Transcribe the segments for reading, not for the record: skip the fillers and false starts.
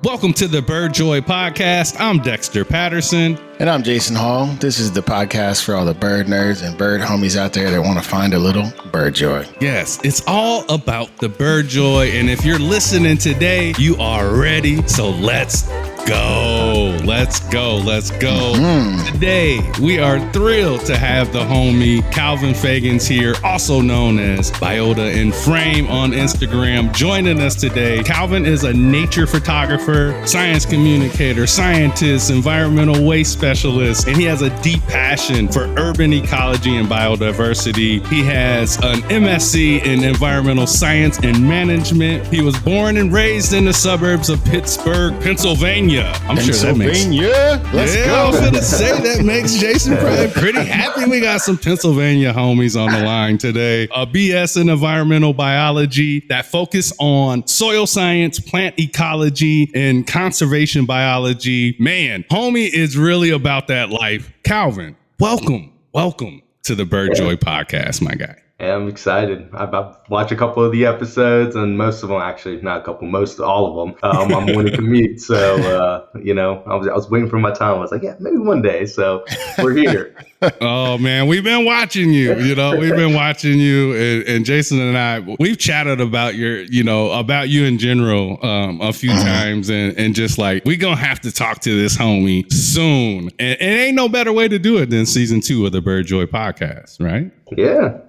Welcome to the Bird Joy Podcast. I'm Dexter Patterson. And I'm Jason Hall. This is the podcast for all the bird nerds and bird homies out there that want to find a little bird joy. Yes, it's all about the bird joy. And if you're listening today, you are ready. So let's go. Let's go. Today, we are thrilled to have the homie Calvin Feagans here, also known as Biota in Frame on Instagram, joining us today. Calvin is a nature photographer, science communicator, scientist, environmental waste specialist, and he has a deep passion for urban ecology and biodiversity. He has an MSc in environmental science and management. He was born and raised in the suburbs of Pittsburgh, Pennsylvania. I'm sure that makes... Let's go. I was going to say that makes Jason probably pretty happy. We got some Pennsylvania homies on the line today. A BS in environmental biology that focus on soil science, plant ecology, and conservation biology. Man, homie is really about that life. Calvin, welcome to the Bird Joy Podcast, my guy. Yeah, I'm excited. I've watched a couple of the episodes, and most of them, actually, not a couple, most all of them, I'm on a commute. So, I was waiting for my time. I was like, yeah, maybe one day. So we're here. Oh, man, we've been watching you, and Jason and I, we've chatted about about you in general a few times, and just like, we're going to have to talk to this homie soon. And it ain't no better way to do it than season 2 of the Bird Joy Podcast, right? Yeah.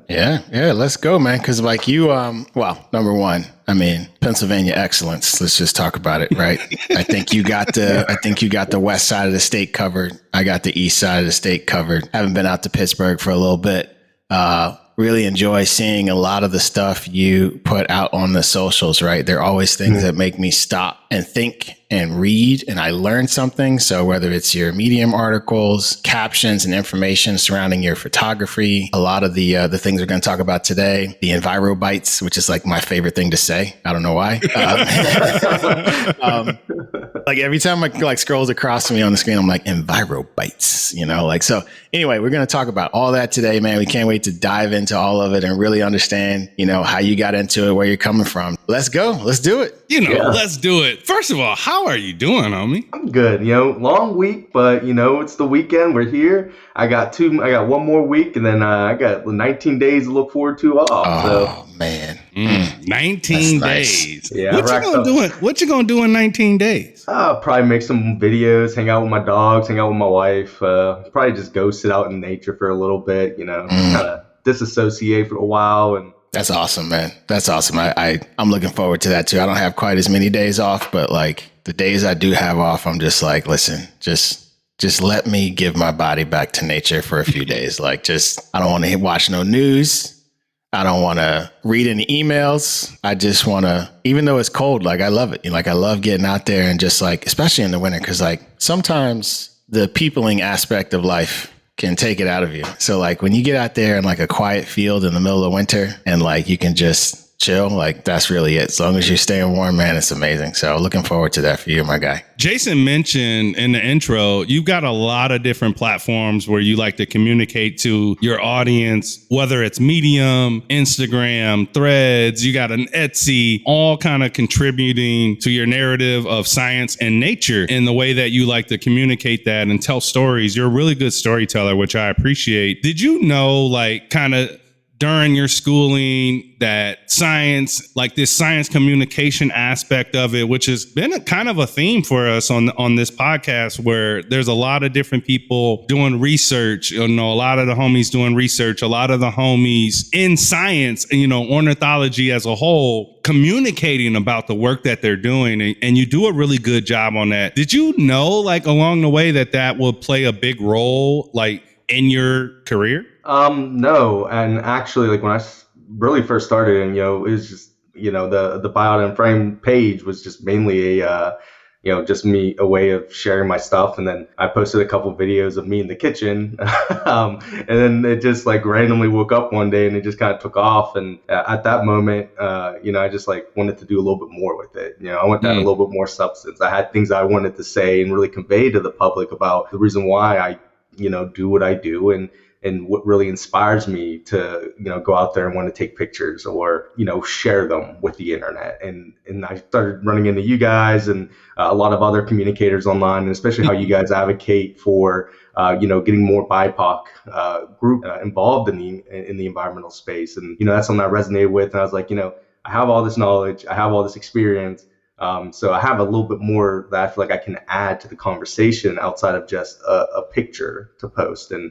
Let's go, man. Because like you, number one, Pennsylvania excellence. Let's just talk about it, right? I think you got the west side of the state covered. I got the east side of the state covered. Haven't been out to Pittsburgh for a little bit. Really enjoy seeing a lot of the stuff you put out on the socials, right? There are always things that make me stop and think and read, and I learn something. So whether it's your Medium articles, captions, and information surrounding your photography, a lot of the things we're going to talk about today, the Enviro Bites, which is like my favorite thing to say. I don't know why. Like every time I scrolls across to me on the screen, I'm like, Enviro Bites, so anyway, we're going to talk about all that today, man. We can't wait to dive into all of it and really understand, how you got into it, where you're coming from. Let's go. Let's do it. Let's do it. First of all, how are you doing, homie? I'm good. Long week, but it's the weekend. We're here. I got one more week, and then I got 19 days to look forward to off. Man. 19 days. Nice. Yeah. What you gonna do in 19 days? Probably make some videos, hang out with my dogs, hang out with my wife. Probably just go sit out in nature for a little bit, kind of disassociate for a while. And that's awesome, man. That's awesome. I'm looking forward to that too. I don't have quite as many days off, but like the days I do have off, I'm just like, listen, just let me give my body back to nature for a few days. I don't want to watch no news. I don't want to read any emails. I just want to, even though it's cold, I love it. I love getting out there and just especially in the winter, because sometimes the peopling aspect of life can take it out of you. So when you get out there in a quiet field in the middle of winter and you can just chill, that's really it. As long as you're staying warm, man, it's amazing. So looking forward to that for you, my guy. Jason mentioned in the intro, you've got a lot of different platforms where you like to communicate to your audience, whether it's Medium, Instagram, Threads, you got an Etsy, all kind of contributing to your narrative of science and nature in the way that you like to communicate that and tell stories. You're a really good storyteller, which I appreciate. Did you know, kind of during your schooling, that science, this science communication aspect of it, which has been a kind of a theme for us on this podcast, where there's a lot of different people doing research, a lot of the homies doing research, a lot of the homies in science, and, ornithology as a whole, communicating about the work that they're doing. And you do a really good job on that. Did you know, along the way that will play a big role, in your career? No. And actually, when I really first started, and, it was just, the Biota and Frame page was just mainly just a way of sharing my stuff. And then I posted a couple of videos of me in the kitchen. And then it just randomly woke up one day and it just kind of took off. And at that moment, I just wanted to do a little bit more with it. I wanted to have a little bit more substance. I had things I wanted to say and really convey to the public about the reason why I, do what I do. And and what really inspires me to, go out there and want to take pictures or, share them with the internet. And I started running into you guys and a lot of other communicators online, and especially how you guys advocate for, getting more BIPOC group involved in the environmental space. And, that's something I resonated with. And I was like, I have all this knowledge, I have all this experience. So I have a little bit more that I feel like I can add to the conversation outside of just a picture to post. And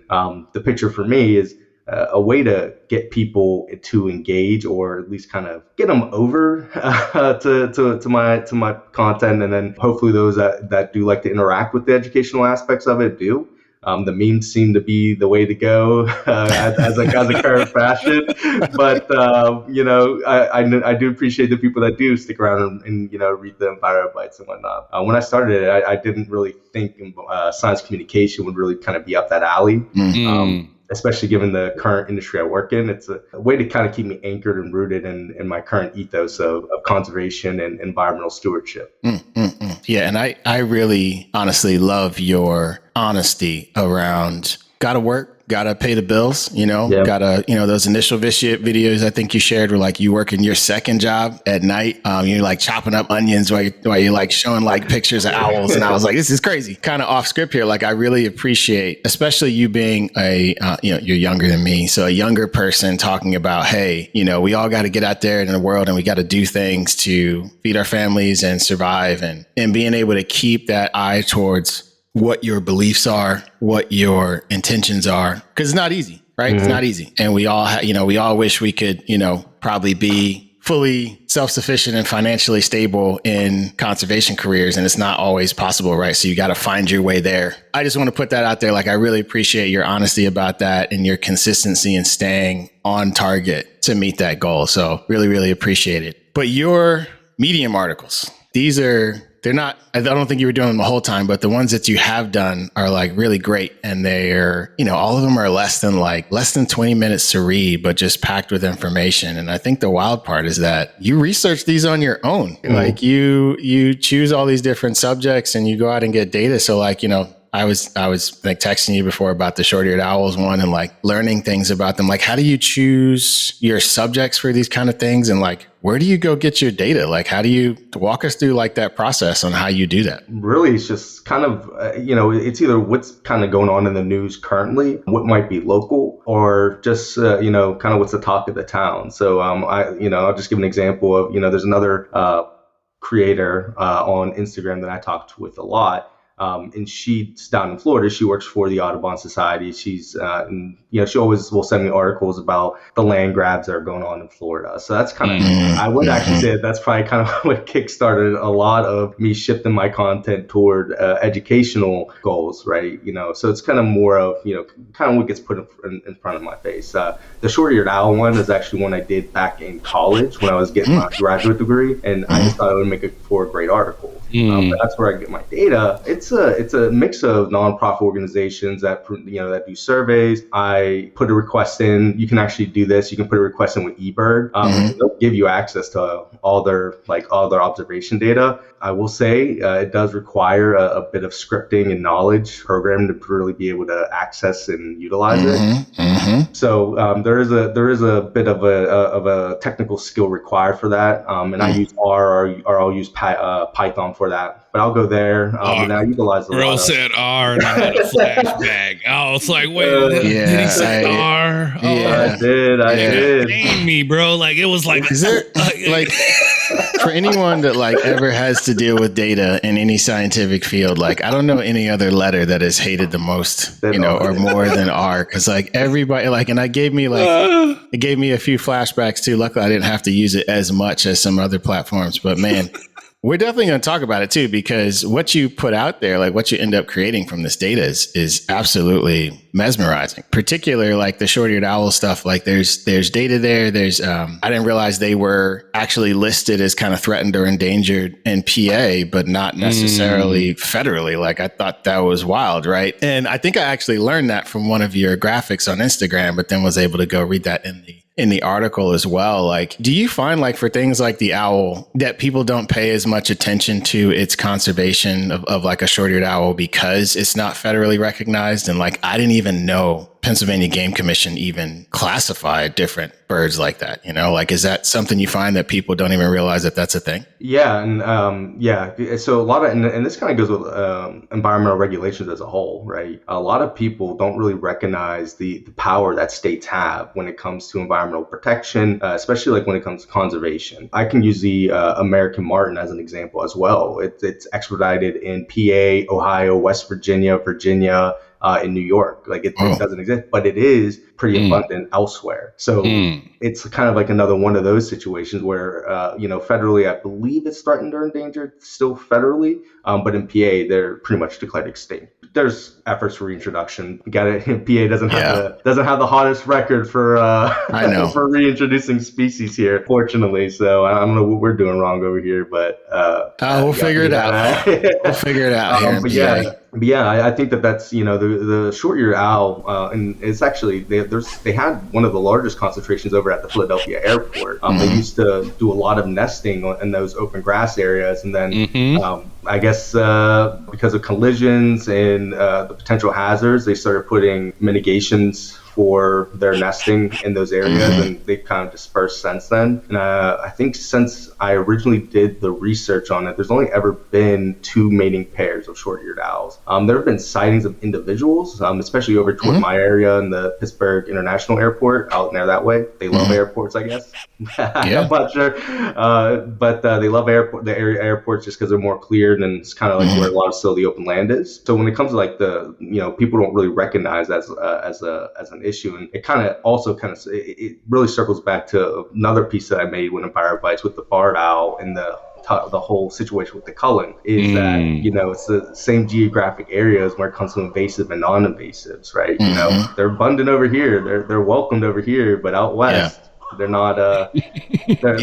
the picture for me is a way to get people to engage, or at least kind of get them over to my content, and then hopefully those that do like to interact with the educational aspects of it do. The memes seem to be the way to go as a current fashion, but I do appreciate the people that do stick around and read the Enviro Bites and whatnot. When I started it, I didn't really think science communication would really kind of be up that alley. Mm-hmm. Especially given the current industry I work in. It's a way to kind of keep me anchored and rooted in my current ethos of conservation and environmental stewardship. Yeah, and I really honestly love your honesty around gotta work, gotta pay the bills, gotta, those initial videos I think you shared were like you working your second job at night. You're like chopping up onions while you're like showing like pictures of owls. And I was like, this is crazy. Kind of off script here. Like I really appreciate, especially you being you're younger than me. So a younger person talking about, hey, we all got to get out there in the world and we got to do things to feed our families and survive, and being able to keep that eye towards what your beliefs are, what your intentions are, because it's not easy, right? Mm-hmm. It's not easy. And we all, we all wish we could, probably be fully self-sufficient and financially stable in conservation careers. And it's not always possible, right? So you got to find your way there. I just want to put that out there. Like, I really appreciate your honesty about that and your consistency in staying on target to meet that goal. So really, really appreciate it. But your Medium articles, they're not, I don't think you were doing them the whole time, but the ones that you have done are like really great. And they're, all of them are less than 20 minutes to read, but just packed with information. And I think the wild part is that you research these on your own. Mm-hmm. Like you choose all these different subjects and you go out and get data. So like, I was like texting you before about the short-eared owls one and like learning things about them. Like, how do you choose your subjects for these kind of things? And like, where do you go get your data? Like, how do you walk us through like that process on how you do that? Really, it's just kind of, it's either what's kind of going on in the news currently, what might be local, or just, kind of what's the talk of the town. So, I'll just give an example of, there's another creator on Instagram that I talked with a lot. And she's down in Florida. She works for the Audubon Society. She's, she always will send me articles about the land grabs that are going on in Florida. So that's kind of, I would actually say that's probably kind of what kickstarted a lot of me shifting my content toward educational goals, right? So it's kind of more of, kind of what gets put in front of my face. The short-eared owl one is actually one I did back in college when I was getting my graduate degree, and I just thought it would make it for a great article. But that's where I get my data. It's a mix of nonprofit organizations that that do surveys. I put a request in. You can actually do this. You can put a request in with eBird. They'll give you access to all their observation data. I will say it does require a bit of scripting and knowledge programming to really be able to access and utilize it. So there is a bit of a technical skill required for that. And I use R or I'll use Python for that. But I'll go there and I utilize a lot. Bro said R and I had a flashback. I was like, wait, did he say R? Oh, yeah, I did. Dang me, bro. Like, it was like, is there like for anyone that like ever has to deal with data in any scientific field, like I don't know any other letter that is hated the most, or more than R. Cause like everybody and it gave me a few flashbacks too. Luckily I didn't have to use it as much as some other platforms, but man, we're definitely going to talk about it too, because what you put out there, like what you end up creating from this data is absolutely mesmerizing. Particularly like the short-eared owl stuff. Like there's data there. There's I didn't realize they were actually listed as kind of threatened or endangered in PA, but not necessarily federally. Like I thought that was wild, right? And I think I actually learned that from one of your graphics on Instagram, but then was able to go read that in the article as well. Like, do you find like for things like the owl that people don't pay as much attention to its conservation of like a short-eared owl because it's not federally recognized? And like, I didn't even know Pennsylvania Game Commission even classify different birds like that? You know, like, is that something you find that people don't even realize that that's a thing? Yeah, and so a lot of, and this kind of goes with environmental regulations as a whole, right? A lot of people don't really recognize the power that states have when it comes to environmental protection, especially like when it comes to conservation. I can use the American martin as an example as well. It's extradited in PA, Ohio, West Virginia, in New York. Like it doesn't exist, but it is pretty abundant elsewhere. So it's kind of like another one of those situations where, federally, I believe it's threatened or endangered still federally, but in PA, they're pretty much declared extinct. There's efforts for reintroduction. You got it. PA doesn't have the hottest record for I know. for reintroducing species here, fortunately. So I don't know what we're doing wrong over here, but we'll figure it out. We'll figure it out here. But yeah, I think that's the short-eared owl, and it's actually they had one of the largest concentrations over at the Philadelphia airport. They used to do a lot of nesting in those open grass areas, and then I guess because of collisions and the potential hazards, they started putting mitigations for their nesting in those areas, and they've kind of dispersed since then. And I think since I originally did the research on it, there's only ever been 2 mating pairs of short-eared owls. There have been sightings of individuals, especially over toward my area in the Pittsburgh International Airport, out there that way. They love airports, I guess. I'm not sure, but they love the area airports just because they're more cleared, and it's kind of like where a lot of still the open land is. So when it comes to like people don't really recognize that as an issue, and it kind of also it really circles back to another piece that I made when Empire Bites with the barred owl and the whole situation with the culling is that it's the same geographic areas when it comes to invasive and non-invasives, right? They're abundant over here, they're welcomed over here, but out west they're not they're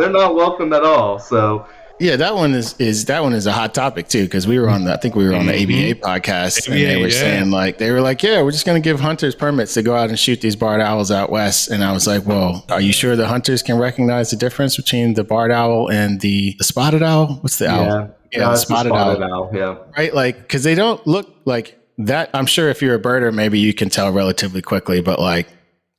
not welcomed at all. So that one is a hot topic too, because we were on the ABA podcast, and they were saying we're just going to give hunters permits to go out and shoot these barred owls out west. And I was like, well, are you sure the hunters can recognize the difference between the barred owl and the spotted owl? What's the owl? The spotted owl. Yeah. Right. Like, because they don't look like that. I'm sure if you're a birder, maybe you can tell relatively quickly, but like,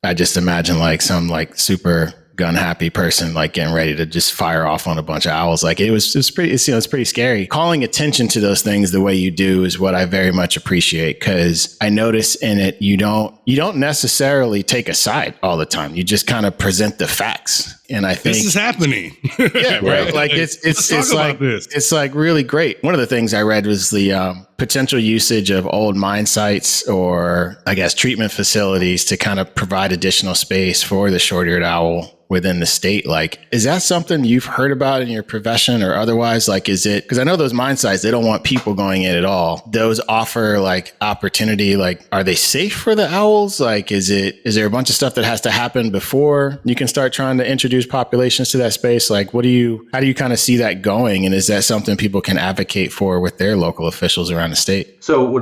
I just imagine like some like super gun happy person like getting ready to just fire off on a bunch of owls. Like it's pretty scary. Calling attention to those things the way you do is what I very much appreciate, because I notice in it you don't necessarily take a side all the time. You just kind of present the facts. And I think this is happening. Right. Like it's like really great. One of the things I read was the potential usage of old mine sites, or I guess treatment facilities, to kind of provide additional space for the short-eared owl within the state. Like, is that something you've heard about in your profession or otherwise? Like, is it, because I know those mine sites, they don't want people going in at all. Those offer like opportunity. Like, are they safe for the owls? Like, is there a bunch of stuff that has to happen before you can start trying to introduce populations to that space? Like, how do you kind of see that going? And is that something people can advocate for with their local officials around the state? So,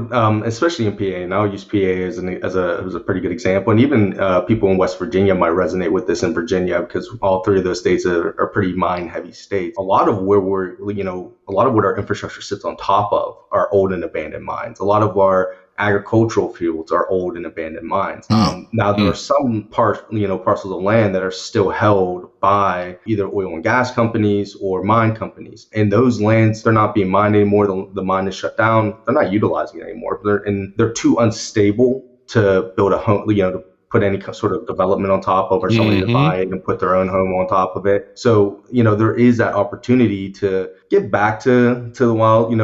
especially in PA, and I'll use PA as a pretty good example, and even people in West Virginia might resonate with this in Virginia, because all 3 of those states are pretty mine-heavy states. A lot of what our infrastructure sits on top of are old and abandoned mines. A lot of our agricultural fields are old and abandoned mines. Now there are some parcels of land that are still held by either oil and gas companies or mine companies, and those lands, they're not being mined anymore. The mine is shut down. They're not utilizing it anymore. They're too unstable to build a home, to put any sort of development on top of, or somebody to buy it and put their own home on top of it. So, there is that opportunity to get back to the wild,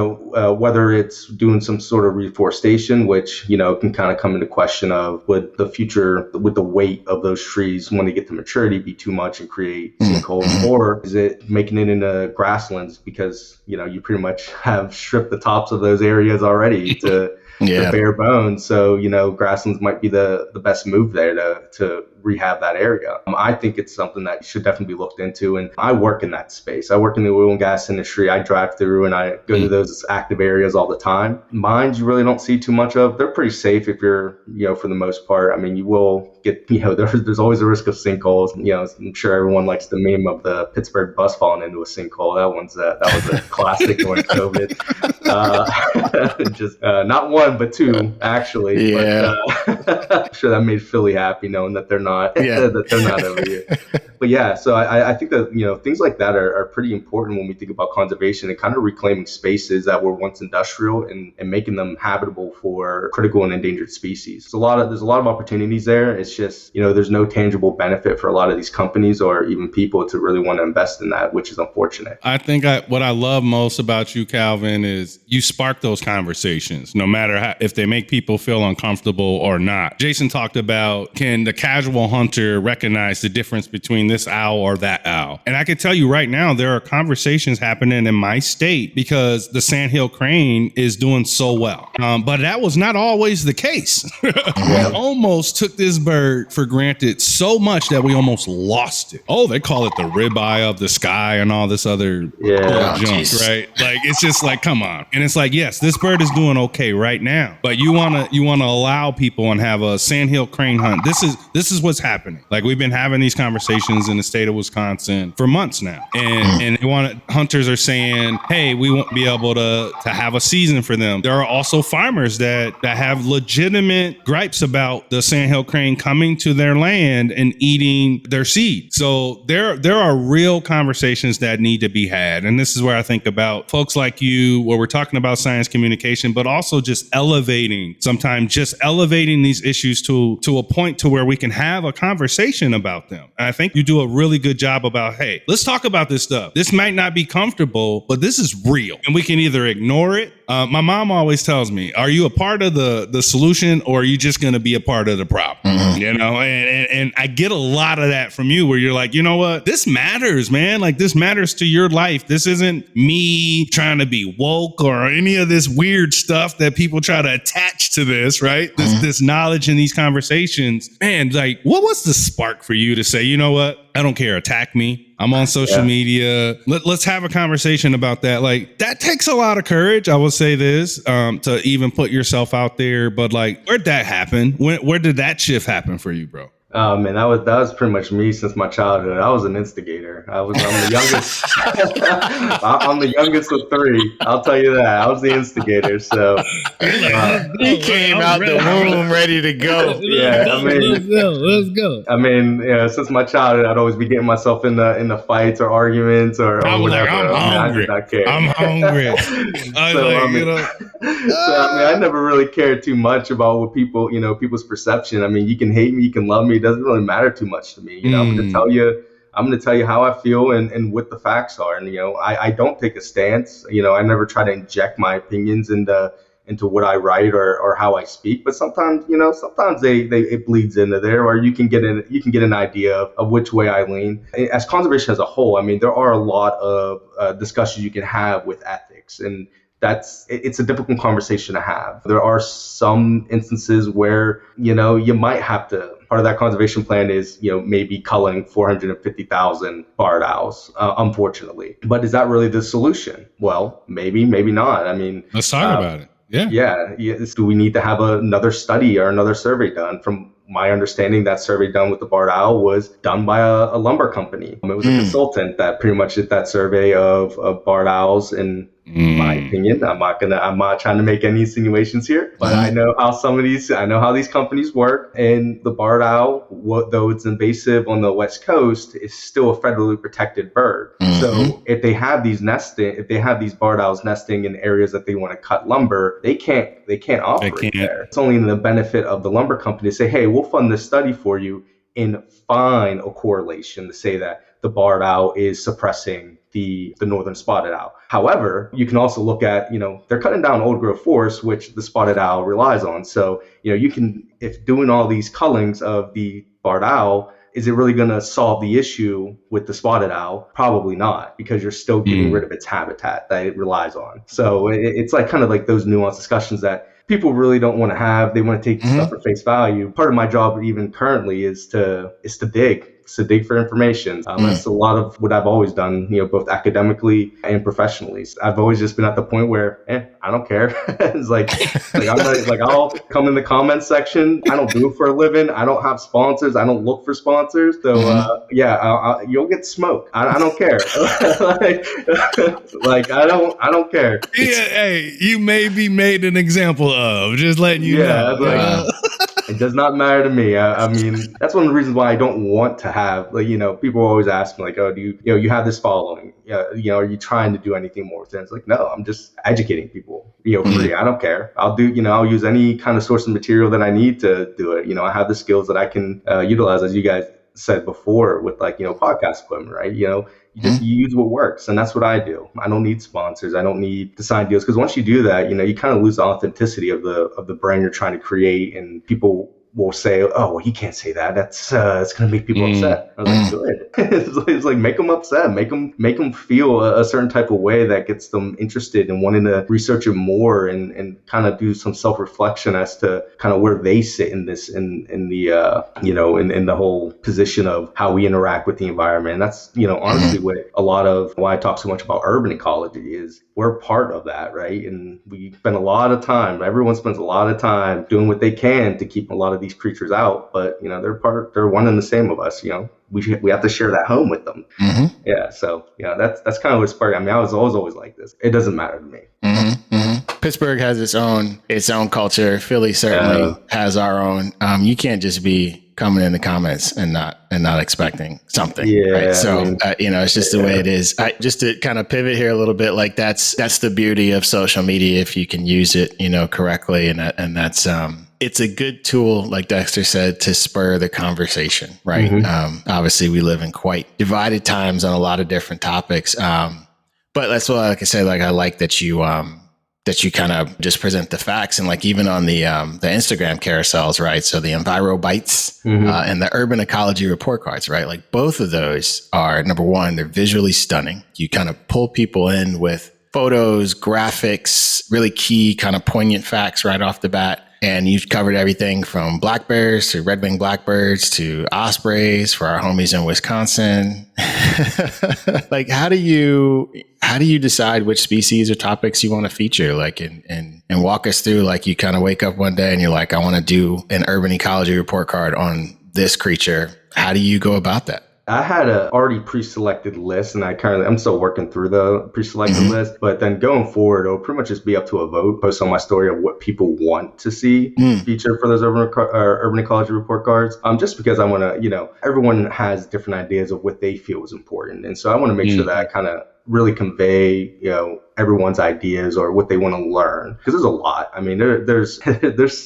whether it's doing some sort of reforestation, which, can kind of come into question of would the weight of those trees when they get to maturity be too much and create sinkholes, or is it making it into grasslands, because, you pretty much have stripped the tops of those areas already to the bare bones. So, grasslands might be the best move there to rehab that area. I think it's something that should definitely be looked into. And I work in that space. I work in the oil and gas industry. I drive through and I go to those active areas all the time. Mines, you really don't see too much of. They're pretty safe if you're, for the most part. I mean, you will get, there's always a risk of sinkholes. I'm sure everyone likes the meme of the Pittsburgh bus falling into a sinkhole. That was a classic during COVID. Just not one, but two, actually. Yeah. But, I'm sure that made Philly happy knowing that they're not that they're not over here. But yeah, so I think that things like that are pretty important when we think about conservation and kind of reclaiming spaces that were once industrial and making them habitable for critical and endangered species. There's a lot of opportunities there. It's just there's no tangible benefit for a lot of these companies or even people to really want to invest in that, which is unfortunate. I think what I love most about you, Calvin, is you spark those conversations, no matter if they make people feel uncomfortable or not. Jason talked about, can the casual hunter recognize the difference between this owl or that owl? And I can tell you right now, there are conversations happening in my state because the sandhill crane is doing so well. But that was not always the case. We almost took this bird for granted so much that we almost lost it. Oh, they call it the ribeye of the sky and all this other junk, right? Like, it's just like, come on. And it's like, yes, this bird is doing okay right now, but you want to allow people and have a sandhill crane hunt. This is what's happening. Like, we've been having these conversations in the state of Wisconsin for months now, and hunters are saying, hey, we won't be able to have a season for them. There are also farmers that have legitimate gripes about the sandhill crane coming to their land and eating their seed. So there are real conversations that need to be had. And this is where I think about folks like you, where we're talking about science communication, but also just elevating these issues to a point to where we can have a conversation about them. And I think you do a really good job about, hey, let's talk about this stuff. This might not be comfortable, but this is real. And we can either ignore it. My mom always tells me, are you a part of the solution, or are you just going to be a part of the problem? And I get a lot of that from you, where you're like, you know what? This matters, man. Like, this matters to your life. This isn't me trying to be woke or any of this weird stuff that people try to attach to this, right? This knowledge in these conversations. Man, like, what was the spark for you to say, you know what? I don't care. Attack me. I'm on social media. Let's have a conversation about that. Like, that takes a lot of courage. I will say this, to even put yourself out there. But like, where'd that happen? Where did that shift happen for you, bro? Oh man, that was pretty much me since my childhood. I was an instigator. I'm the youngest. I'm the youngest of three. I'll tell you that. I was the instigator. So he came out the womb ready to go. Yeah, I mean, let's go. I mean, since my childhood, I'd always be getting myself in the fights or arguments or whatever. I'm hungry. I did not care. I'm hungry. I never really cared too much about what people's perception. I mean, you can hate me, you can love me. It doesn't really matter too much to me. I'm going to tell you how I feel and what the facts are. And, I don't take a stance. I never try to inject my opinions into what I write or how I speak. But sometimes it bleeds into there, or you can get an idea of which way I lean. As conservation as a whole, I mean, there are a lot of discussions you can have with ethics, and it's a difficult conversation to have. There are some instances where, you might have to, part of that conservation plan is, maybe culling 450,000 barred owls, unfortunately. But is that really the solution? Well, maybe not. I mean, let's talk about it. Yeah. Do we need to have another study or another survey done? From my understanding, that survey done with the barred owl was done by a lumber company. It was a consultant that pretty much did that survey of barred owls. And in my opinion, I'm not trying to make any insinuations here, but I know how these companies work. And the barred owl, though it's invasive on the West Coast, is still a federally protected bird. So if they have these barred owls nesting in areas that they want to cut lumber, they can't operate there. It's only in the benefit of the lumber company to say, hey, we'll fund this study for you and find a correlation to say that the barred owl is suppressing the northern spotted owl. However, you can also look at, they're cutting down old growth forests, which the spotted owl relies on. So, if doing all these cullings of the barred owl, is it really going to solve the issue with the spotted owl? Probably not, because you're still getting rid of its habitat that it relies on. So it's like kind of like those nuanced discussions that people really don't want to have. They want to take stuff for face value. Part of my job, even currently, is to dig. To dig for information. That's a lot of what I've always done, both academically and professionally. I've always just been at the point where, I don't care. It's like I'm not, like, I'll come in the comments section. I don't do it for a living. I don't have sponsors. I don't look for sponsors. So you'll get smoked. I don't care. like I don't care. Yeah, hey, you may be made an example of. Just letting you know. It does not matter to me. I mean, that's one of the reasons why I don't want to have, people always ask me, like, oh, do you have this following? Are you trying to do anything more with it? It's like, no, I'm just educating people, free. I don't care. I'll do, I'll use any kind of source of material that I need to do it. I have the skills that I can utilize, as you guys said before, with podcast equipment, right? You use what works, and that's what I do. I don't need sponsors. I don't need to sign deals, because once you do that, you kind of lose the authenticity of the brand you're trying to create, and people will say, "Oh, well, he can't say that. That's it's going to make people upset." I was like, "Good." It's like make them upset, make them feel a certain type of way that gets them interested and wanting to research it more, and kind of do some self-reflection as to kind of where they sit in this, in the whole position of how we interact with the environment. And that's honestly what a lot of why I talk so much about urban ecology is. We're part of that, right? And we spend a lot of time. Everyone spends a lot of time doing what they can to keep a lot of these creatures out, but they're one and the same of us. We have to share that home with them. Yeah, so that's kind of what sparked. I mean, I was always like this. It doesn't matter to me. Pittsburgh has its own culture. Philly certainly has our own. You can't just be coming in the comments and not expecting something. Right? So it's just the way it is. Just to kind of pivot here a little bit, like that's the beauty of social media if you can use it correctly, and that's it's a good tool, like Dexter said, to spur the conversation, right? Obviously, we live in quite divided times on a lot of different topics, but that's what, like I said, like I like that you kind of just present the facts, and like even on the Instagram carousels, right? So the Enviro Bites and the Urban Ecology Report Cards, right? Like both of those are, number one, they're visually stunning. You kind of pull people in with photos, graphics, really key kind of poignant facts right off the bat. And you've covered everything from black bears to red-winged blackbirds to ospreys for our homies in Wisconsin. Like, how do you decide which species or topics you want to feature? Like, and walk us through, like, you kind of wake up one day and you're like, I want to do an urban ecology report card on this creature. How do you go about that? I had a already pre-selected list, and I'm still working through the pre-selected list, but then going forward, it'll pretty much just be up to a vote, post on my story of what people want to see featured for those urban ecology report cards. Just because I want to, everyone has different ideas of what they feel is important. And so I want to make sure that I kind of really convey, everyone's ideas or what they want to learn, because there's a lot. I mean, there's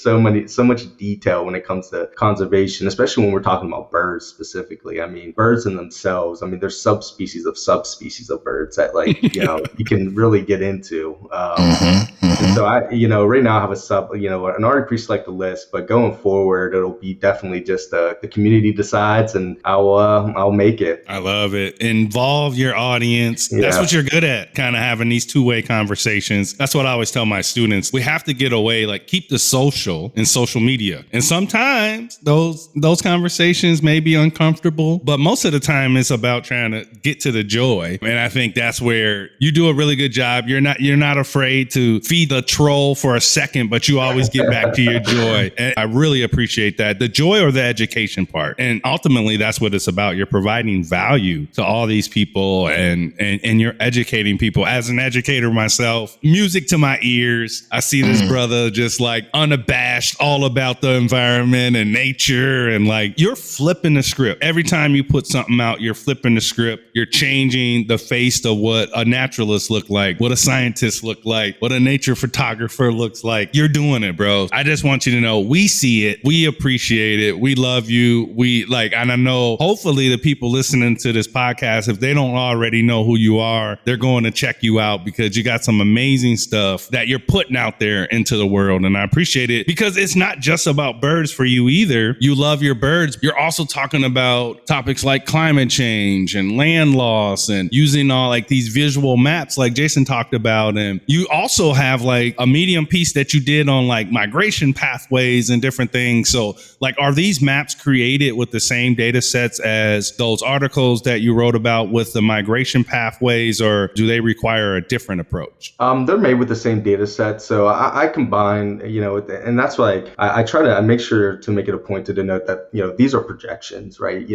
so much detail when it comes to conservation, especially when we're talking about birds specifically. I mean, birds in themselves, I mean, there's subspecies of birds that, like, you can really get into. And so I, right now I have an already pre-selected list, but going forward, it'll be definitely just the community decides, and I'll make it. I love it. Involve your audience. That's what you're good at, kind of having these two-way conversations. That's what I always tell my students. We have to get away, like, keep the social in social media. And sometimes those conversations may be uncomfortable, but most of the time it's about trying to get to the joy. And I think that's where you do a really good job. You're not afraid to feed the troll for a second, but you always get back to your joy. And I really appreciate that. The joy or the education part. And ultimately, that's what it's about. You're providing value to all these people, and you're educating people. As an educator myself, music to my ears. I see this brother just like unabashed, all about the environment and nature. And like, you're flipping the script. Every time you put something out, you're flipping the script. You're changing the face of what a naturalist look like, what a scientist look like, what a nature photographer looks like. You're doing it, bro. I just want you to know, we see it. We appreciate it. We love you. And I know hopefully the people listening to this podcast, if they don't already know who you are, they're going to check you out, because because you got some amazing stuff that you're putting out there into the world. And I appreciate it because it's not just about birds for you either. You love your birds. You're also talking about topics like climate change and land loss and using all like these visual maps like Jason talked about. And you also have like a Medium piece that you did on like migration pathways and different things. So like, are these maps created with the same data sets as those articles that you wrote about with the migration pathways, or do they require a different approach? They're made with the same data set. So I combine, and that's like, I try to make sure to make it a point to denote that, these are projections, right?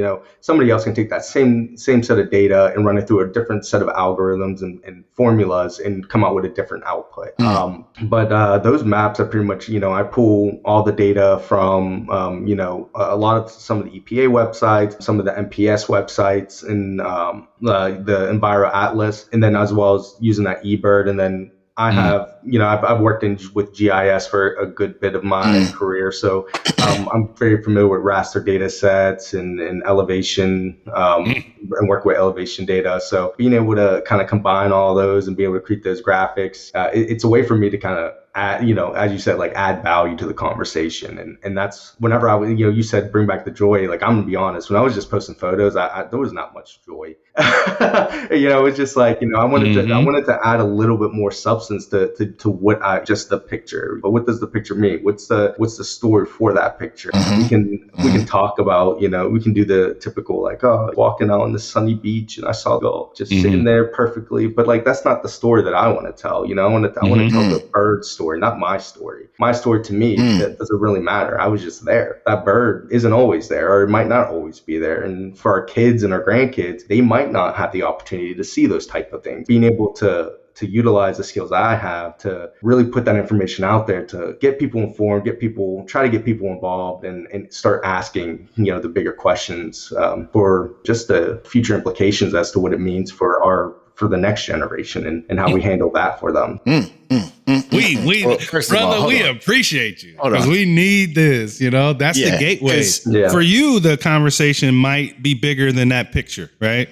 Somebody else can take that same set of data and run it through a different set of algorithms and formulas and come out with a different output. But those maps are pretty much, I pull all the data from, a lot of some of the EPA websites, some of the MPS websites, and the Enviro Atlas, and then as well as using that eBird. And then I have, I've worked with GIS for a good bit of my career. So I'm very familiar with raster data sets and elevation, and work with elevation data. So being able to kind of combine all those and be able to create those graphics, it's a way for me to kind of add, as you said, like add value to the conversation. And that's whenever I was, you said bring back the joy. Like, I'm gonna be honest, when I was just posting photos, there was not much joy. It was just like, I wanted to add a little bit more substance to what just the picture. But what does the picture mean? What's the story for that picture? We can talk about, we can do the typical like, oh, walking out on the sunny beach and I saw the just sitting there perfectly. But like, that's not the story that I want to tell. I want to tell the bird story, not my story. My story to me, that doesn't really matter. I was just there. That bird isn't always there, or it might not always be there. And for our kids and our grandkids, they might not have the opportunity to see those type of things. Being able to utilize the skills I have to really put that information out there to get people informed, try to get people involved and start asking, the bigger questions for just the future implications as to what it means for the next generation and how we handle that for them. We appreciate you because we need this, that's the gateway. For you, the conversation might be bigger than that picture, right?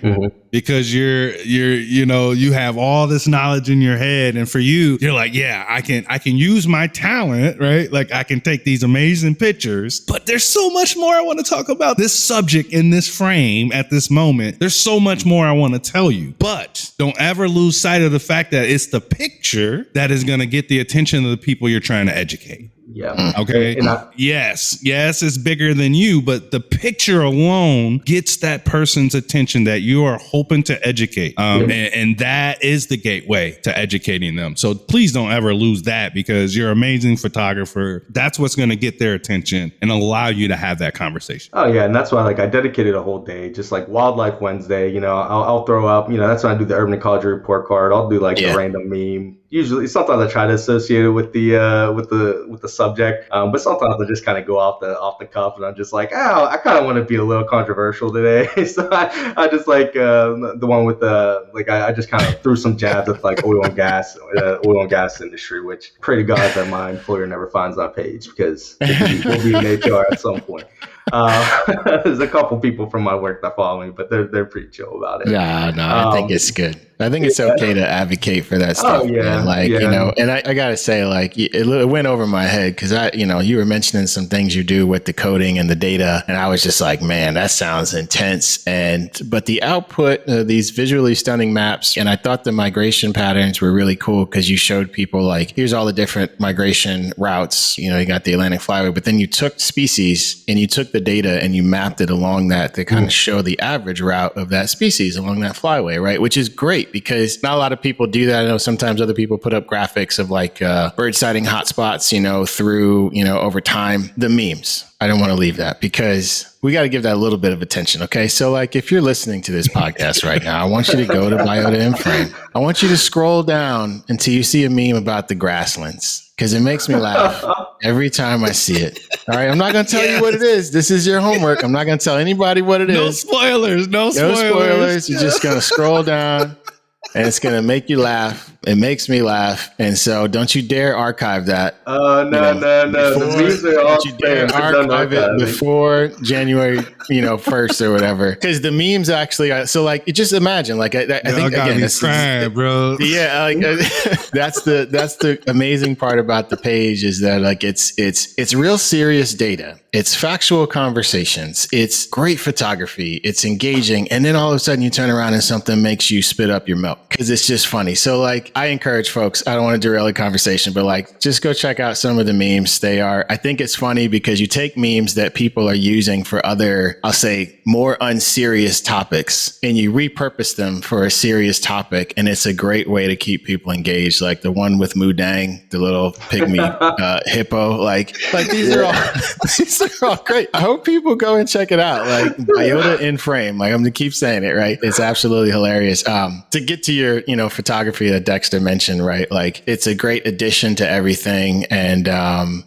Because you have all this knowledge in your head. And for you, you're like, yeah, I can use my talent, right? Like I can take these amazing pictures, but there's so much more I want to talk about this subject in this frame at this moment. There's so much more I want to tell you, but don't ever lose sight of the fact that it's the picture that is going to get the attention of the people you're trying to educate. Yeah. Okay. Yes, it's bigger than you, but the picture alone gets that person's attention that you are hoping to educate. And that is the gateway to educating them. So please don't ever lose that because you're an amazing photographer. That's what's going to get their attention and allow you to have that conversation. Oh yeah. And that's why I dedicated a whole day, just like Wildlife Wednesday, I'll throw up, that's when I do the urban ecology report card. I'll do like a random meme. Usually sometimes I try to associate it with the subject, but sometimes I just kind of go off the cuff and I'm just like, oh, I kind of want to be a little controversial today. So I just like the one with I just kind of threw some jabs at like oil and gas industry, which pray to God that my employer never finds that page because we'll be in HR at some point. There's a couple people from my work that follow me, but they're pretty chill about it. No, I think it's good. I think it's okay to advocate for that stuff. And I gotta say, like, it went over my head because you were mentioning some things you do with the coding and the data, and I was just like, man, that sounds intense. But the output, these visually stunning maps, and I thought the migration patterns were really cool because you showed people like, here's all the different migration routes. You got the Atlantic Flyway, but then you took species and you took the data and you mapped it along that to kind of show the average route of that species along that flyway, right? Which is great because not a lot of people do that. I know sometimes other people put up graphics of like bird sighting hotspots, through, over time, the memes. I don't want to leave that because we got to give that a little bit of attention. Okay. So like if you're listening to this podcast right now, I want you to go to Biota and Frame. I want you to scroll down until you see a meme about the grasslands because it makes me laugh every time I see it. All right. I'm not going to tell you what it is. This is your homework. I'm not going to tell anybody what it is. No spoilers. You're just going to scroll down and it's going to make you laugh. It makes me laugh. And so don't you dare archive that. No. The memes are all Don't you dare staying. We're done archive it archiving. before January, 1st or whatever. Because the memes actually are, so like, just imagine, like, I think again, this crying, bro. Yeah, like that's the amazing part about the page is that like it's real serious data. It's factual conversations. It's great photography. It's engaging. And then all of a sudden you turn around and something makes you spit up your milk because it's just funny. So like I encourage folks, I don't want to derail the conversation, but like just go check out some of the memes. I think it's funny because you take memes that people are using for other, I'll say more unserious topics and you repurpose them for a serious topic. And it's a great way to keep people engaged. Like the one with Mudang, the little pygmy hippo, like these are all great. I hope people go and check it out. Like Biota in frame. Like I'm gonna keep saying it, right? It's absolutely hilarious. To get to your, photography that Dexter mentioned, right? Like it's a great addition to everything. And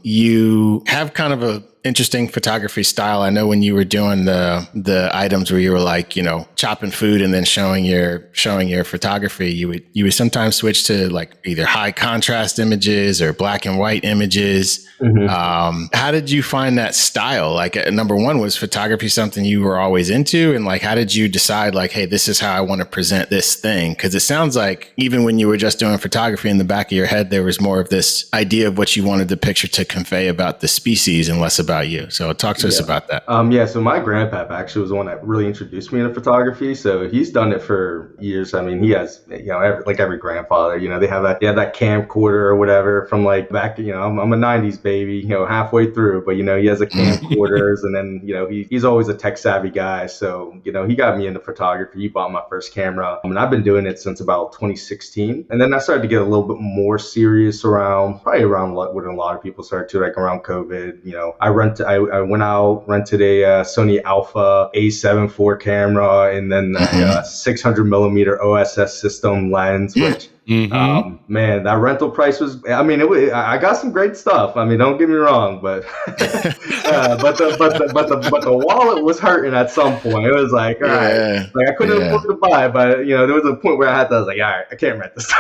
you have kind of a interesting photography style. I know when you were doing the items where you were like, chopping food and then showing your photography, you would sometimes switch to like either high contrast images or black and white images. Mm-hmm. How did you find that style? Like number one, was photography something you were always into? And like, how did you decide like, hey, this is how I want to present this thing? Cause it sounds like even when you were just doing photography in the back of your head, there was more of this idea of what you wanted the picture to convey about the species and less about you. So talk to us about that. So my grandpap actually was the one that really introduced me into photography. So he's done it for years. I mean, he has, every grandfather, they have that camcorder or whatever from like back, I'm a 90s baby, halfway through, but he has a camcorders and then, he's always a tech savvy guy. So, he got me into photography. He bought my first camera. And I've been doing it since about 2016. And then I started to get a little bit more serious around when a lot of people started to, like around COVID. I went out, rented a Sony Alpha A7 IV camera and then a 600 millimeter OSS system lens, which man, that rental price was, I got some great stuff. I mean, don't get me wrong, but the wallet was hurting at some point. It was like, all right, like I couldn't afford to buy, but there was a point where I was like, all right, I can't rent this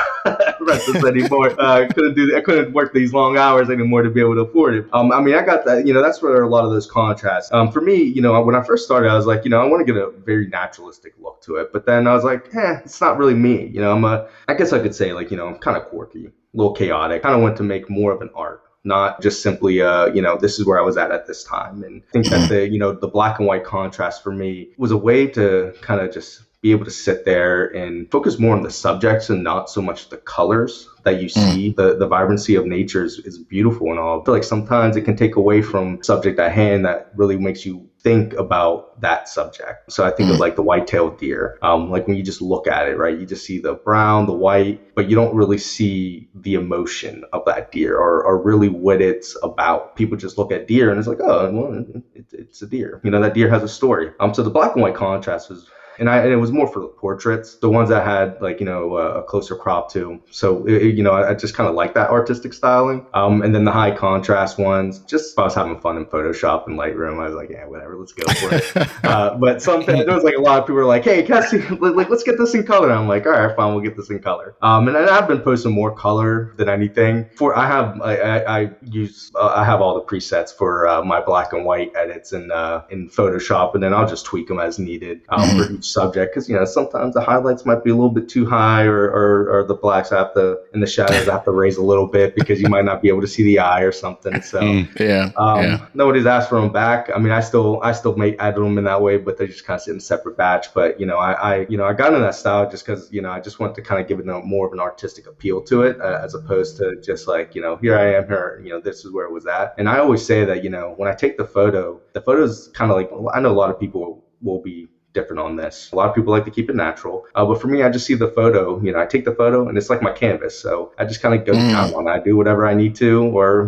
anymore. I couldn't work these long hours anymore to be able to afford it. I got that, that's where a lot of those contrasts. For me, when I first started, I was like, I want to get a very naturalistic look to it. But then I was like, it's not really me. I guess I could say like, I'm kind of quirky, a little chaotic. Kind of want to make more of an art, not just simply, this is where I was at this time. And I think that the black and white contrast for me was a way to kind of just be able to sit there and focus more on the subjects and not so much the colors that you see. The vibrancy of nature is beautiful and all. I feel like sometimes it can take away from subject at hand that really makes you think about that subject. So I think of like the white-tailed deer. Like when you just look at it, right, you just see the brown, the white, but you don't really see the emotion of that deer or really what it's about. People just look at deer and it's like, oh, well, it's a deer. That deer has a story. So the black and white contrast was, and it was more for the portraits, the ones that had like, a closer crop to. So, I just kind of like that artistic styling. And then the high contrast ones, just I was having fun in Photoshop and Lightroom. I was like, yeah, whatever, let's go for it. But sometimes there was like a lot of people were like, hey, Cassie, let's get this in color. And I'm like, all right, fine, we'll get this in color. And I've been posting more color than anything. I have all the presets for my black and white edits in Photoshop, and then I'll just tweak them as needed for each subject, because sometimes the highlights might be a little bit too high or the blacks and the shadows have to raise a little bit because you might not be able to see the eye or something. So nobody's asked for them back. I mean, I still edit them in that way, but they just kind of sit in a separate batch. But I got into that style just because I just want to kind of give it more of an artistic appeal to it as opposed to just like here I am here, this is where it was at. And I always say that when I take the photo's kind of like, I know a lot of people will be different on this. A lot of people like to keep it natural, but for me, I just see the photo. I take the photo, and it's like my canvas. So I just kind of go down on. I do whatever I need to, or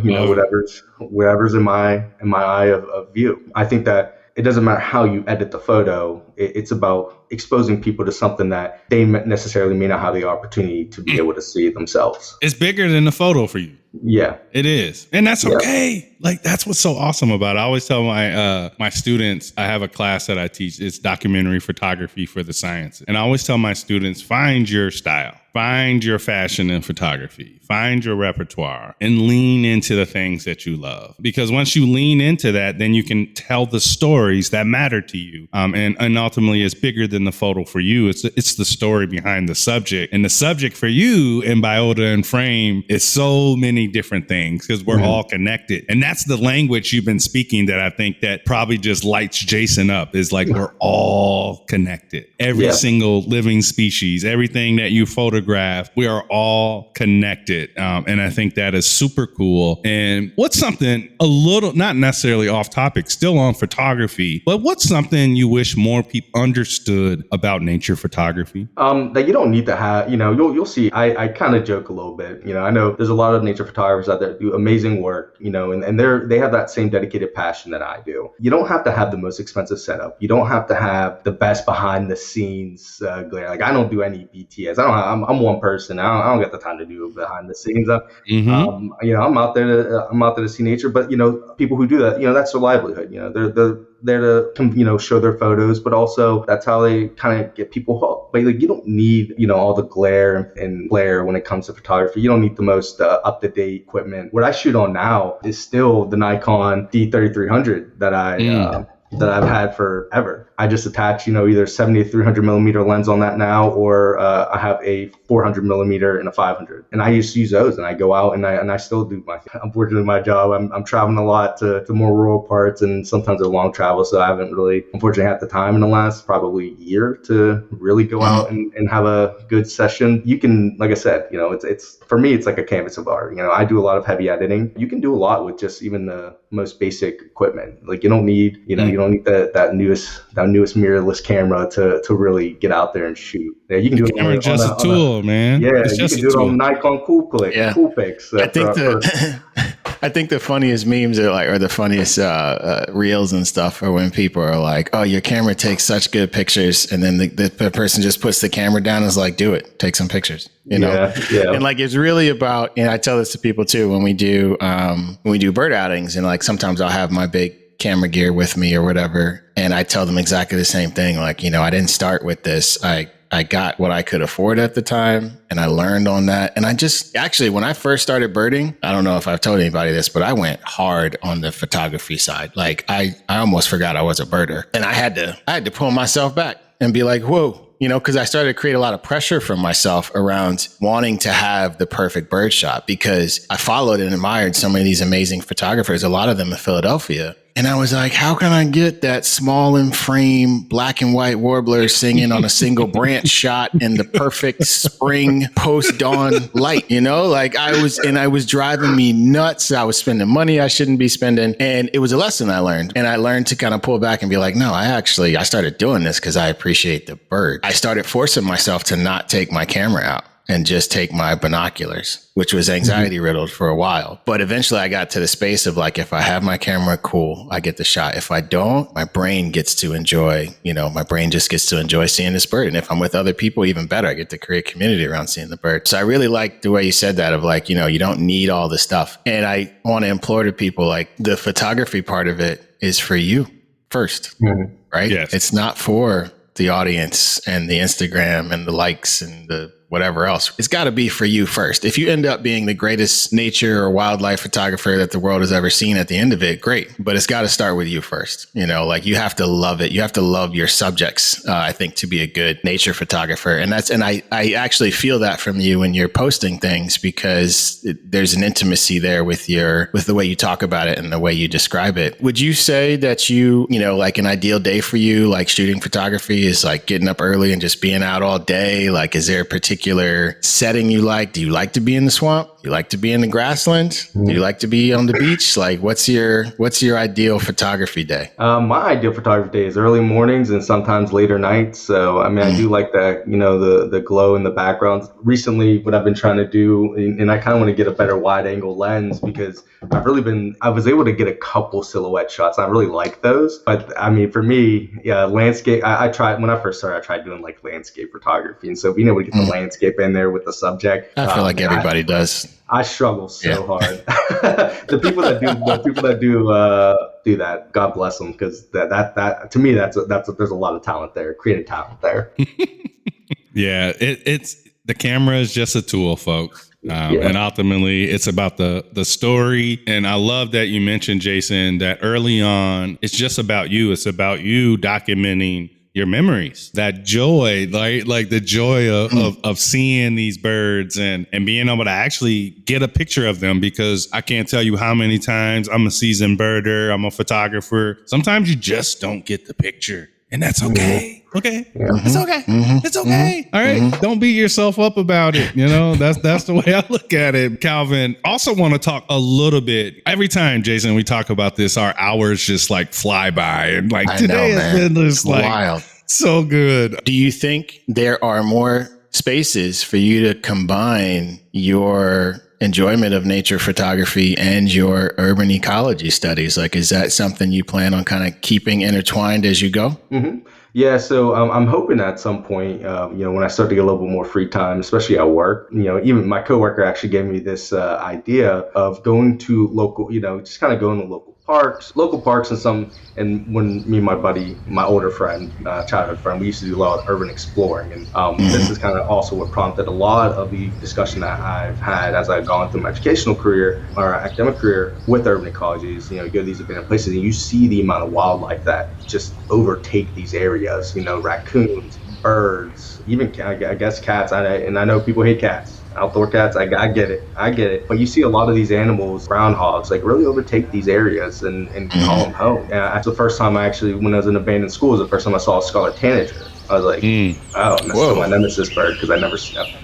whatever's in my eye of view. I think that it doesn't matter how you edit the photo. It's about exposing people to something that they necessarily may not have the opportunity to be able to see themselves. It's bigger than the photo for you. Yeah, it is. And that's okay. Like, that's what's so awesome about it. I always tell my students, I have a class that I teach. It's documentary photography for the sciences. And I always tell my students, find your style. Find your fashion in photography, find your repertoire, and lean into the things that you love. Because once you lean into that, then you can tell the stories that matter to you. And ultimately, it's bigger than the photo for you. It's the story behind the subject. And the subject for you in Biota and Frame is so many different things because we're all connected. And that's the language you've been speaking that I think that probably just lights Jason up is like we're all connected. Every single living species, everything that you photograph, we are all connected. And I think that is super cool. And what's something a little, not necessarily off topic, still on photography, but what's something you wish more people understood about nature photography? That you don't need to have, you'll see, I kind of joke a little bit, I know there's a lot of nature photographers out there that do amazing work, and they have that same dedicated passion that I do. You don't have to have the most expensive setup. You don't have to have the best behind the scenes glare. Like I don't do any BTS. I'm one person. I don't get the time to do behind the scenes. I'm out there to see nature, but people who do that, that's their livelihood. They're there to show their photos, but also that's how they kind of get people hooked. But like you don't need all the glare and glare when it comes to photography. You don't need the most up-to-date equipment. What I shoot on now is still the Nikon D3300 that I've had forever. I just attach, either 70 to 300 millimeter lens on that now, or I have a 400 millimeter and a 500. And I used to use those, and I go out and I still do unfortunately, my job. I'm traveling a lot to more rural parts, and sometimes they're long travel. So I haven't really, unfortunately, had the time in the last probably year to really go out and have a good session. You can, like I said, it's for me, it's like a canvas of art. I do a lot of heavy editing. You can do a lot with just even the most basic equipment. Like you don't need, you don't need that newest mirrorless camera to really get out there and shoot. Yeah, you can do it on just a tool, man. Yeah, you can do it on Nikon Coolpix. I think the funniest memes or the funniest reels and stuff are when people are like, "Oh, your camera takes such good pictures," and then the person just puts the camera down and is like, "Do it, take some pictures." Yeah. And like it's really about, and I tell this to people too when we do bird outings, and like sometimes I'll have my big camera gear with me or whatever, and I tell them exactly the same thing. Like, I didn't start with this. I got what I could afford at the time, and I learned on that. And actually, when I first started birding, I don't know if I've told anybody this, but I went hard on the photography side. Like I almost forgot I was a birder, and I had to pull myself back and be like, whoa. Because I started to create a lot of pressure from myself around wanting to have the perfect bird shot, because I followed and admired so many of these amazing photographers, a lot of them in Philadelphia. And I was like, how can I get that small in frame black and white warbler singing on a single branch shot in the perfect spring post dawn light? Like I was driving me nuts. I was spending money I shouldn't be spending. And it was a lesson I learned. And I learned to kind of pull back and be like, no, I started doing this because I appreciate the bird. I started forcing myself to not take my camera out and just take my binoculars, which was anxiety riddled for a while. But eventually I got to the space of like, if I have my camera, cool, I get the shot. If I don't, my brain gets to enjoy, my brain just gets to enjoy seeing this bird. And if I'm with other people, even better, I get to create community around seeing the bird. So I really like the way you said that of like, you don't need all the stuff. And I want to implore to people, like the photography part of it is for you first, right? Yes. It's not for the audience and the Instagram and the likes and the whatever else. It's got to be for you first. If you end up being the greatest nature or wildlife photographer that the world has ever seen at the end of it, great. But it's got to start with you first. Like you have to love it. You have to love your subjects, I think, to be a good nature photographer. And I actually feel that from you when you're posting things, because there's an intimacy there with the way you talk about it and the way you describe it. Would you say that like an ideal day for you, like shooting photography is like getting up early and just being out all day? Like, is there a particular setting you like? Do you like to be in the swamp? Do you like to be in the grassland? Do you like to be on the beach? Like, what's your ideal photography day? My ideal photography day is early mornings and sometimes later nights. So, I do like that, the glow in the background. Recently, what I've been trying to do, and I kind of want to get a better wide angle lens, because I was able to get a couple silhouette shots. I really like those. But for me, landscape, when I first started, I tried doing like landscape photography. And so being able to get the landscape in there with the subject. I feel like everybody does. I struggle so hard. The people that do that, God bless them, because that to me that's there's a lot of talent there, creative talent there. Yeah, it's The camera is just a tool, folks. And ultimately, it's about the story. And I love that you mentioned, Jason, that early on, it's just about you. It's about you documenting your memories, that joy, like the joy of seeing these birds and being able to actually get a picture of them, because I can't tell you how many times I'm a seasoned birder, I'm a photographer. Sometimes you just don't get the picture, and that's okay. Okay. It's okay. It's okay. All right. Don't beat yourself up about it. You know, that's the way I look at it. Calvin, also want to talk a little bit. Every time, Jason, we talk about this, our hours just like fly by. And like today has been just like wild. So good. Do you think there are more spaces for you to combine your enjoyment of nature photography and your urban ecology studies? Like, is that something you plan on kind of keeping intertwined as you go? Yeah, so I'm hoping at some point, when I start to get a little bit more free time, especially at work, even my coworker actually gave me this idea of going to local, just kind of going to local parks and when me and my buddy, my older friend, childhood friend, we used to do a lot of urban exploring. And this is kind of also what prompted a lot of the discussion that I've had as I've gone through my educational career or academic career with urban ecologies. You go to these abandoned places and you see the amount of wildlife that just overtake these areas, raccoons, birds, even I guess cats. And I know people hate cats. Outdoor cats, I get it. But you see a lot of these animals, groundhogs, like really overtake these areas and call them home. That's the first time when I was in abandoned school, was the first time I saw a scarlet tanager. I was like, oh, that's still my nemesis bird, because I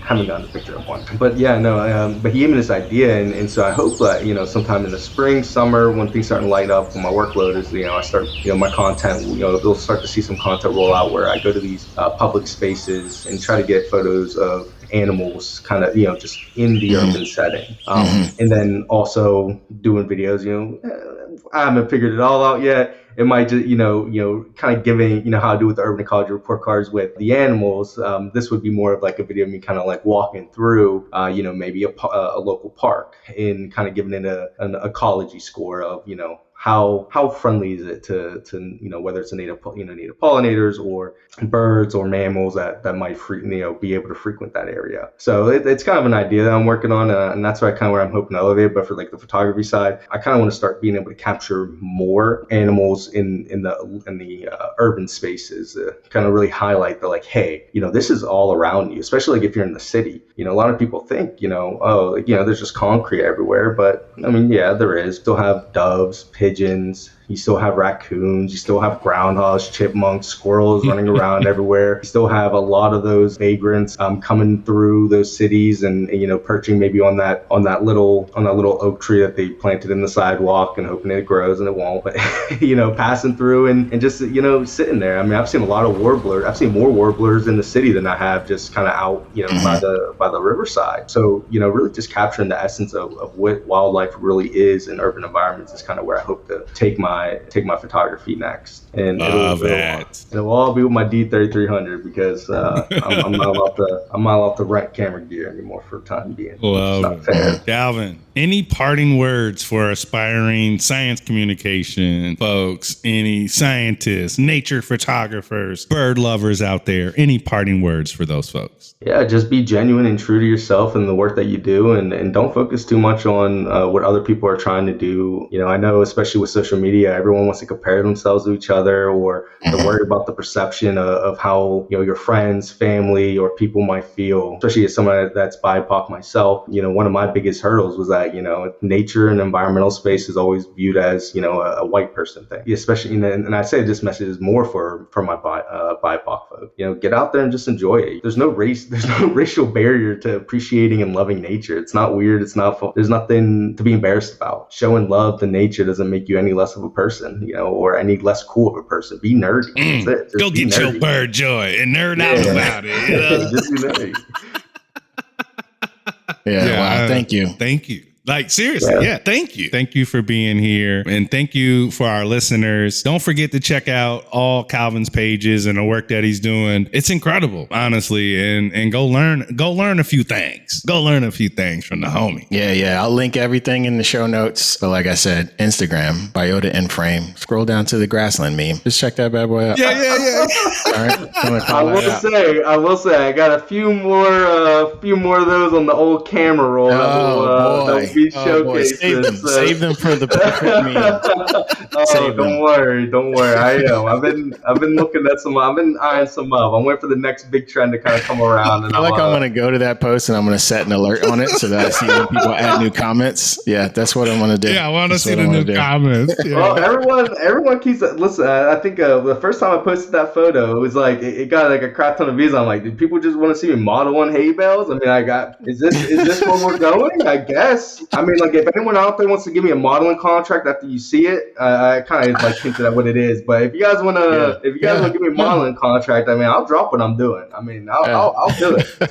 haven't gotten a picture of one. But yeah, no, but he gave me this idea, and so I hope that, sometime in the spring, summer, when things start to light up, when my workload is, I start, my content, they'll start to see some content roll out where I go to these public spaces and try to get photos of animals kind of, just in the urban setting. And then also doing videos, I haven't figured it all out yet. It might just, kind of giving, how I do with the urban ecology report cards with the animals. This would be more of like a video of me kind of like walking through, maybe a local park and kind of giving it an ecology score of, how friendly is it to whether it's a native pollinators or birds or mammals that might be able to frequent that area. So it's kind of an idea that I'm working on, and that's where I'm hoping to elevate. But for like the photography side, I kind of want to start being able to capture more animals in the urban spaces, kind of really highlight the like, hey, this is all around you, especially like if you're in the city. A lot of people think, there's just concrete everywhere, but I mean, yeah, there is. Still have doves, pigeons, you still have raccoons, you still have groundhogs, chipmunks, squirrels running around everywhere. You still have a lot of those vagrants coming through those cities and perching maybe on that little oak tree that they planted in the sidewalk and hoping it grows, and it won't. But passing through and just sitting there. I mean, I've seen a lot of warblers. I've seen more warblers in the city than I have just kind of out by the riverside. So really just capturing the essence of what wildlife really is in urban environments is kind of where I hope to take my photography next. And it'll all be with my D3300 because I'm not allowed to rent camera gear anymore for the time being. Love it. Calvin, any parting words for aspiring science communication folks, any scientists, nature photographers, bird lovers out there? Any parting words for those folks? Yeah, just be genuine and true to yourself in the work that you do, and don't focus too much on what other people are trying to do. I know, especially with social media, everyone wants to compare themselves to each other, or they're worried about the perception of how your friends, family, or people might feel. Especially as someone that's BIPOC myself, one of my biggest hurdles was that nature and environmental space is always viewed as a white person thing. Especially, and I say this message is more for my BIPOC folk. Get out there and just enjoy it. There's no racial barrier to appreciating and loving nature. It's not weird. It's not. There's nothing to be embarrassed about. Showing love to nature doesn't make you any less of a person, or any less cool of a person. Be nerdy. That's it. Go get nerdy. Your bird joy and nerd out about it. Just be nerdy. Wow. Thank you. Thank you. Like, seriously, yeah. Thank you. Thank you for being here. And thank you for our listeners. Don't forget to check out all Calvin's pages and the work that he's doing. It's incredible, honestly. And go learn a few things. Go learn a few things from the homie. Yeah. I'll link everything in the show notes. But like I said, Instagram, Biota in Frame. Scroll down to the grassland meme. Just check that bad boy out. Yeah. All right. I will say, I got a few more of those on the old camera roll. That will be showcased. Save them for the perfect meme. Don't worry. I am. I've been looking at some. I've been eyeing some up. I'm waiting for the next big trend to kind of come around. And I'm going to go to that post and I'm going to set an alert on it so that I see when people add new comments. Yeah, that's what I'm going to do. Yeah, I want to see the new comments. Yeah. Well, everyone keeps listen. I think the first time I posted that photo, it was like it got like a crap ton of views. I'm like, do people just want to see me model on hay bales? I mean, is this where we're going? I guess. I mean, like if anyone out there wants to give me a modeling contract after you see it, I kind of like hinted at what it is. But if you guys want to give me a modeling contract, I mean, I'll drop what I'm doing. I mean, I'll do it.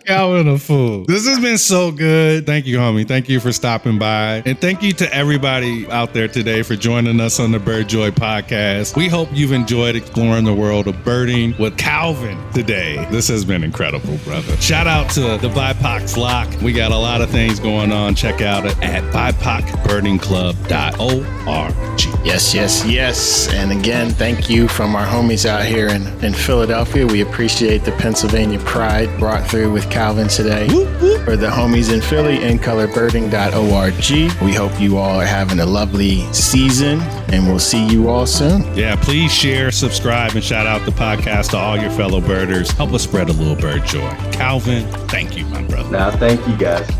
Calvin a fool. This has been so good. Thank you, homie. Thank you for stopping by. And thank you to everybody out there today for joining us on the Bird Joy podcast. We hope you've enjoyed exploring the world of birding with Calvin today. This has been incredible, brother. Shout out to the BIPOC flock. We got a lot of things going on. Check out it at bipocbirdingclub.org. Yes. And again, thank you from our homies out here in Philadelphia. We appreciate the Pennsylvania pride brought through with Calvin today. For the homies in Philly, incolorbirding.org. We hope you all are having a lovely season and we'll see you all soon. Yeah, please share, subscribe, and shout out the podcast to all your fellow birders. Help us spread a little bird joy. Calvin, thank you, my brother. Thank you guys.